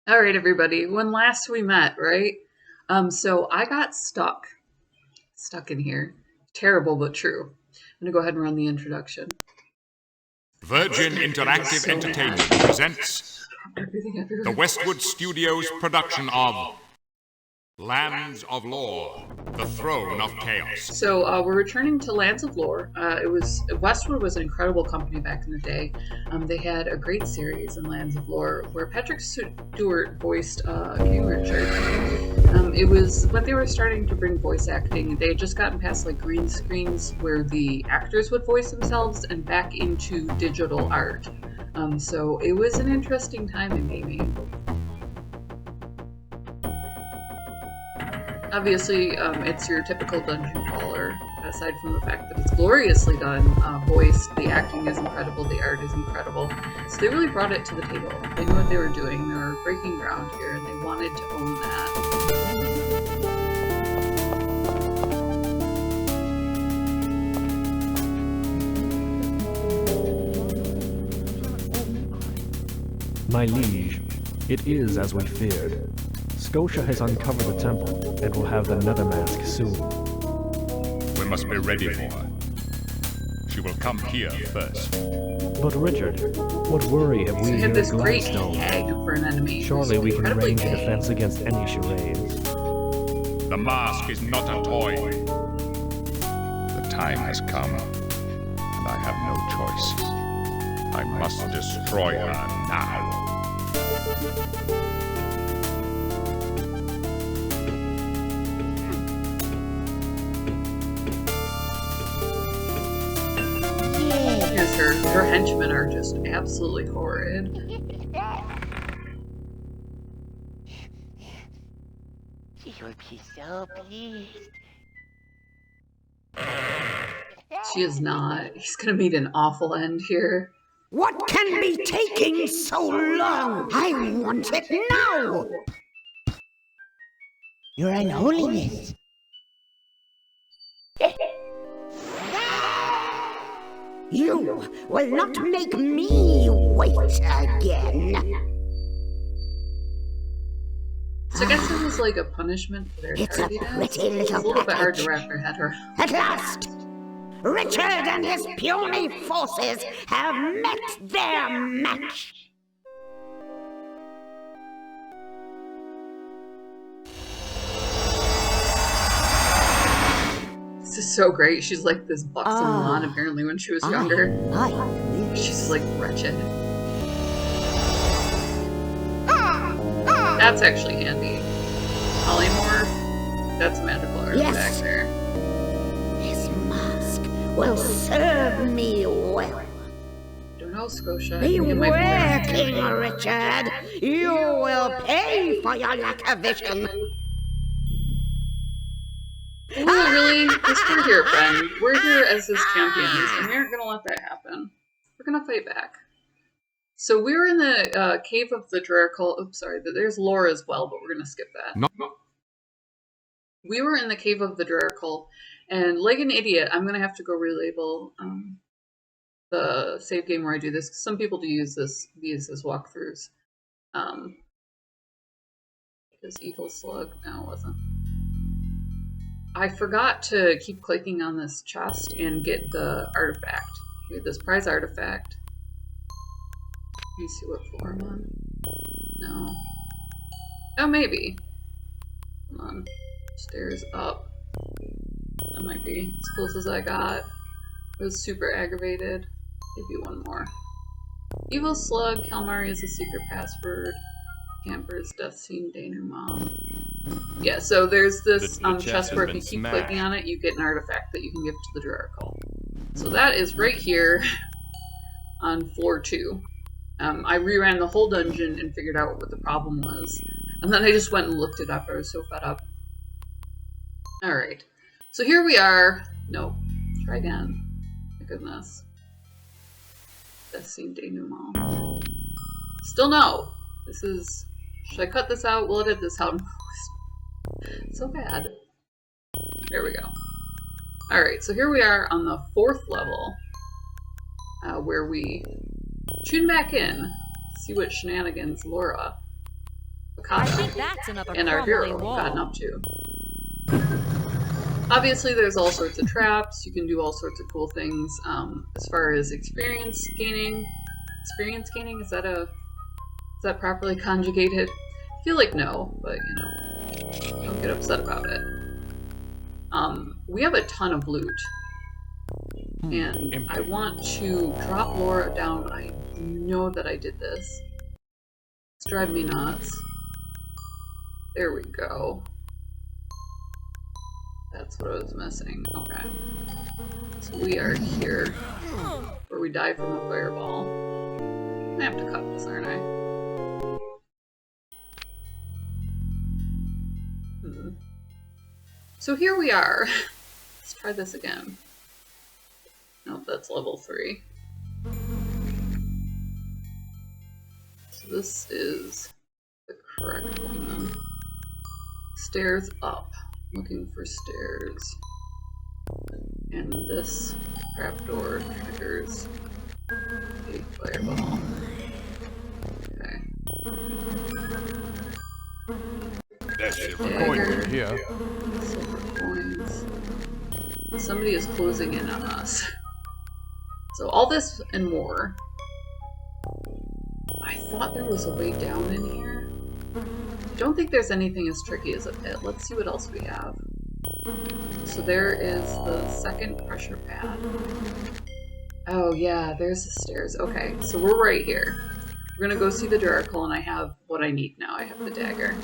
All right, everybody. When last we met, right? So I got stuck in here. Terrible but true. I'm gonna go ahead and run the introduction. Virgin Interactive So Entertainment bad. presents Everything everywhere. the Westwood Studios production of Lands of Lore, The Throne of Chaos. So we're returning to Lands of Lore. Westwood was an incredible company back in the day. They had a great series in Lands of Lore where Patrick Stewart voiced King Richard. It was when they were starting to bring voice acting. They had just gotten past like green screens where the actors would voice themselves and back into digital art. So it was an interesting time in gaming. Obviously, it's your typical dungeon crawler, aside from the fact that it's gloriously done, voiced, the acting is incredible, the art is incredible. So they really brought it to the table. They knew what they were doing, they were breaking ground here, and they wanted to own that. My liege, it is as we feared. Scotia has uncovered the temple and will have the Nether Mask soon. We must be ready for her. She will come here first. But Richard, what worry have we So we here had this at great Gladstone? hag for an enemy. Surely we can Incredibly arrange a big. defense against any charades. The mask is not a toy. The time has come, and I have no choice. I must destroy her now. Because her henchmen are just absolutely horrid. She will be so pleased. She is not. He's gonna meet an awful end here. What can be taking so long? I want it now! Your Unholiness. You will not make me wait again. So I guess this was like a punishment for their It's a tardiness. pretty It's a little little bit hard to package. wrap your head around. At last, Richard and his puny forces have met their match. This is so great. She's like this buxom Ah. blonde apparently when she was younger. like this. She's like wretched. That's actually handy. Polymorph. That's a magical artifact Yes. there. This mask will serve me well. Don't know, Scotia. I think it might be Beware, best. King Richard. You will pay for your lack of vision. Ooh, really? Just we're here, friend. We're here as his champions, and we aren't gonna let that happen. We're gonna fight back. So we were in the cave of the Draracle. Oops, sorry. There's lore as well, but we're gonna skip that. No. We were in the cave of the Draracle, and like an idiot, I'm gonna have to go relabel the save game where I do this. 'Cause some people do use these as walkthroughs. Is Evil Slug? No, it wasn't. I forgot to keep clicking on this chest and get the artifact. We had this prize artifact. Let me see what floor I'm on. No. Oh, maybe. Come on. Stairs up. That might be as close as I got. I was super aggravated. Maybe one more. Evil Slug, Calamari is a secret password. Camper's Death Scene, Denouement. Yeah, so there's this The chest chest where has if you been keep clicking on it, you get an artifact that you can give to the Draracle. So that is right here on floor 2. I reran the whole dungeon and figured out what the problem was. And then I just went and looked it up. I was so fed up. Alright. So here we are. No. Try again. My goodness. Death Scene, Denouement. Still no. This is... Should I cut this out? We'll edit this out. So bad. There we go. Alright, so here we are on the 4th level, where we tune back in, see what shenanigans Laura I think Akatosh that's another and our crumbling hero have wall. gotten up to. Obviously, there's all sorts of traps. You can do all sorts of cool things. As far as experience gaining, is that properly conjugated? I feel like no, but you know, don't get upset about it. We have a ton of loot, and I want to drop Laura down. I know that I did this. It's driving me nuts. There we go. That's what I was missing. Okay. So we are here, where we die from a fireball. I have to cut this, aren't I? So here we are. Let's try this again. Nope, that's level 3. So this is the correct one then. Stairs up. Looking for stairs. And this trapdoor triggers a fireball. Okay. There's silver coins here. Silver coins. Somebody is closing in on us. So all this and more. I thought there was a way down in here. I don't think there's anything as tricky as a pit. Let's see what else we have. So there is the second pressure pad. Oh yeah, there's the stairs. Okay, so we're right here. We're gonna go see the Draracle, and I have what I need now. I have the dagger.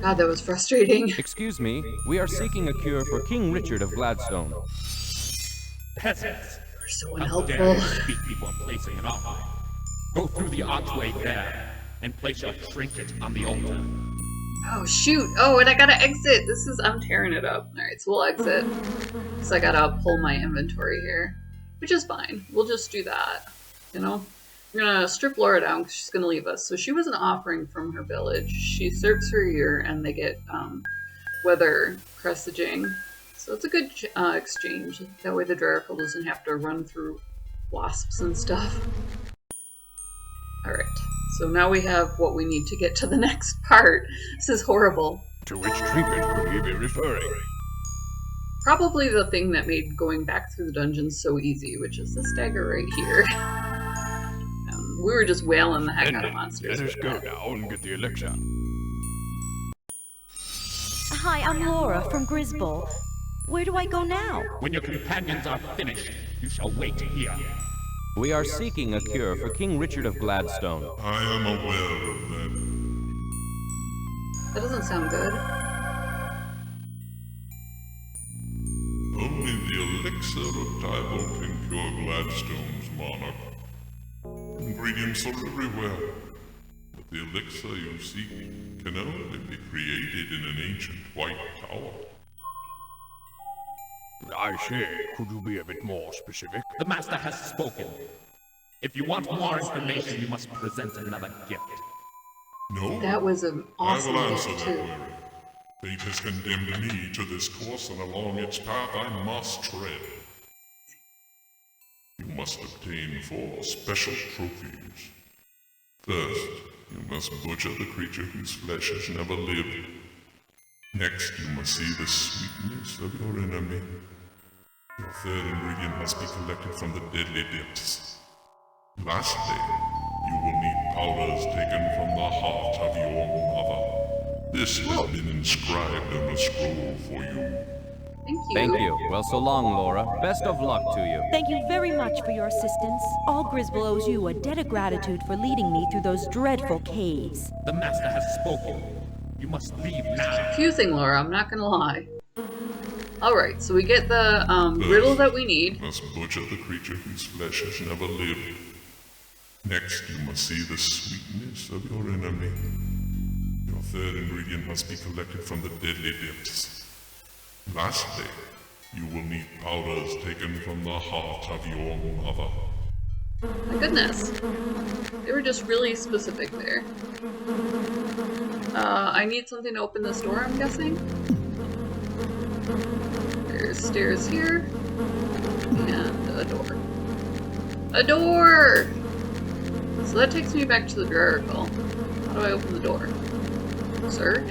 God, that was frustrating. Excuse me, we are seeking a cure for King Richard of Gladstone. Peasants! We're so How dare unhelpful. you speak before placing an offering? Go through the archway there, and place your trinket on the altar. Oh shoot! Oh, and I gotta exit! I'm tearing it up. Alright, so we'll exit. Because I gotta pull my inventory here. Which is fine. We'll just do that. You know? We're gonna strip Laura down because she's gonna leave us. So she was an offering from her village. She serves for a year and they get weather presaging. So it's a good exchange. That way the Draracle doesn't have to run through wasps and stuff. Alright, so now we have what we need to get to the next part. This is horrible. To which trinket could he be referring? Probably the thing that made going back through the dungeons so easy, which is this dagger right here. We were just wailing the heck out of monsters. Let us go now and get the elixir. Hi, I'm Laura from Grisball. Where do I go now? When your companions are finished, you shall wait here. We are seeking a cure for King Richard of Gladstone. I am aware of that. That doesn't sound good. Only the elixir of Tybalt can cure Gladstone's monarch. Ingredients are everywhere, but the elixir you seek can only be created in an ancient white tower. I say, could you be a bit more specific? The master has spoken. If you want more information, you must present another gift. No, That was an awesome I will answer gift that too. query. Fate has condemned me to this course, and along its path I must tread. You must obtain 4 special trophies. First, you must butcher the creature whose flesh has never lived. Next, you must see the sweetness of your enemy. Your third ingredient must be collected from the deadly depths. Lastly, you will need powders taken from the heart of your mother. This has been inscribed on a scroll for you. Thank you. Thank you. Well, so long, Laura. Best of luck to you. Thank you very much for your assistance. All Grisball owes you a debt of gratitude for leading me through those dreadful caves. The master has spoken. You must leave now. Confusing, Laura, I'm not gonna lie. Alright, so we get the riddle that we need. You must butcher the creature whose flesh has never lived. Next, you must see the sweetness of your enemy. Your third ingredient must be collected from the deadly depths. Lastly, you will need powders taken from the heart of your mother. My goodness. They were just really specific there. I need something to open this door, I'm guessing. There's stairs here. And a door. A door! So that takes me back to the Draracle. do I open the door? Sir?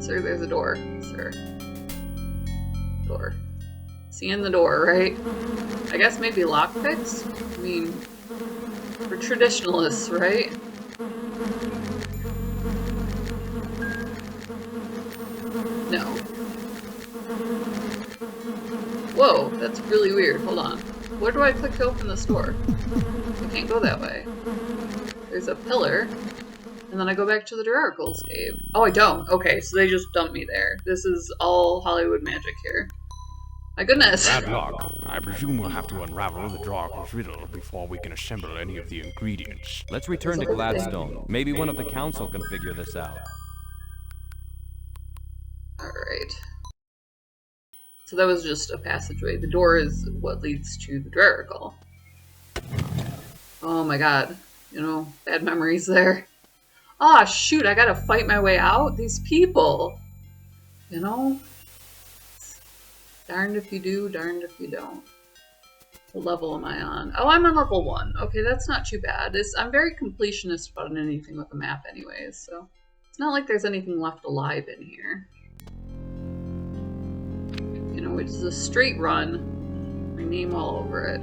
Sir, there's a door. Sir. Door. Seeing the door, right? I guess maybe lockpicks? I mean, we're traditionalists, right? No. Whoa, that's really weird. Hold on. Where do I click to open this door? I can't go that way. There's a pillar, and then I go back to the Draracle's cave. Oh, I don't. Okay, so they just dumped me there. This is all Hollywood magic here. My goodness. Bad luck. I presume we'll have to unravel the Draracle's riddle before we can assemble any of the ingredients. Let's return to Gladstone. Maybe one of the council can figure this out. Alright. So that was just a passageway. The door is what leads to the Draracle. Oh my god. You know, bad memories there. Ah, shoot, I gotta fight my way out? These people! You know? Darned if you do, darned if you don't. What level am I on? Oh, I'm on level 1. Okay, that's not too bad. I'm very completionist about anything with the map anyways, so it's not like there's anything left alive in here. You know, it's a straight run. My name all over it.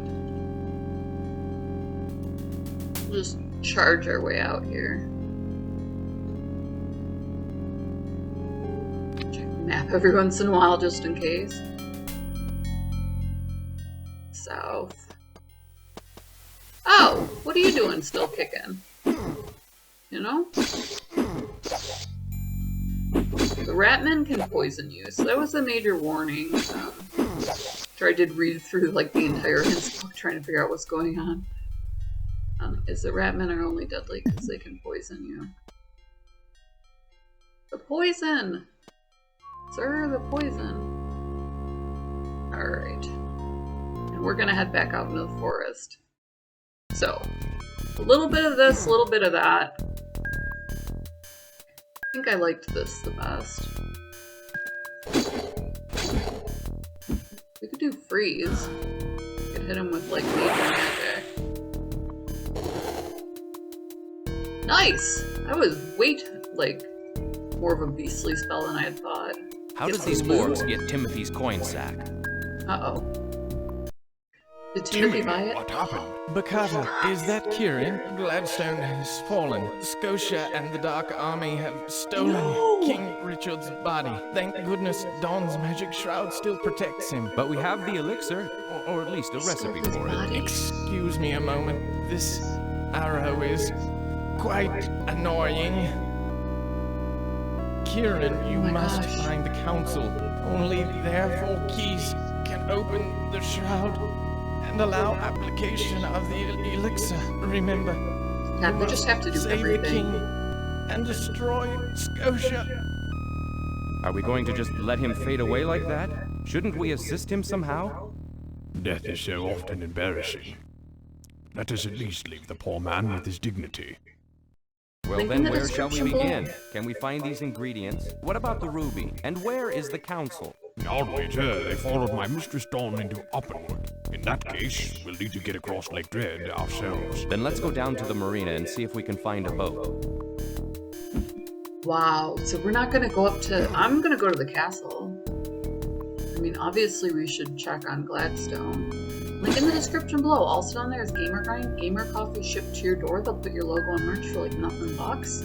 We'll just charge our way out here. Check the map every once in a while just in case. South. Oh, what are you doing still kicking? You know? The Ratmen can poison you, so that was a major warning. After I did read through like the entire hints book trying to figure out what's going on. Is that Ratmen are only deadly because they can poison you. The poison! Sir, the poison. Alright. And we're gonna head back out into the forest. So, a little bit of this, a little bit of that. I think I liked this the best. We could do freeze. We could hit him with like major magic. Nice! That was like more of a beastly spell than I had thought. How did these orcs get Timothy's coin sack? Uh-oh. Did Timothy buy it? What happened? Bakata, is that Kieran? Gladstone has fallen. Scotia and the Dark Army have stolen King Richard's body. Thank goodness Dawn's magic shroud still protects him. But we have the elixir, or at least a recipe for it. Excuse me a moment. This arrow is quite annoying. Kieran, you must find the council. Only their 4 keys can open the shroud and allow application of the elixir. Remember, yeah, they just have to do save everything. the king and destroy Scotia. Are we going to just let him fade away like that? Shouldn't we assist him somehow? Death is so often embarrassing. Let us at least leave the poor man with his dignity. Well then, where shall we begin? Can we find these ingredients? What about the ruby? And where is the council? I'll wager they followed my Mistress Dawn into Uppenwood. In that case, we'll need to get across Lake Dread ourselves. Then let's go down to the marina and see if we can find a boat. Wow, so we're not gonna go up to... I'm gonna go to the castle. I mean, obviously we should check on Gladstone. Link in the description below. Also down there is Gamer Grind, Gamer Coffee shipped to your door. They'll put your logo on merch for like nothing bucks.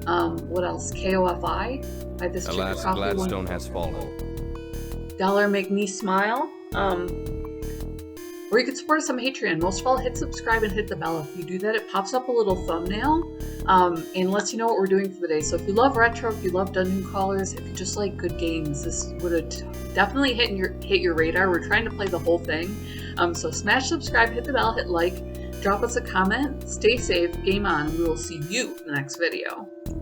What else? KOFI. Buy this Alas, coffee Gladstone has fallen. $1 make me smile. Or you can support us on Patreon. Most of all, hit subscribe and hit the bell. If you do that, it pops up a little thumbnail and lets you know what we're doing for the day. So if you love retro, if you love dungeon crawlers, if you just like good games, this would have definitely hit your radar. We're trying to play the whole thing. So smash subscribe, hit the bell, hit like, drop us a comment, stay safe, game on, and we will see you in the next video.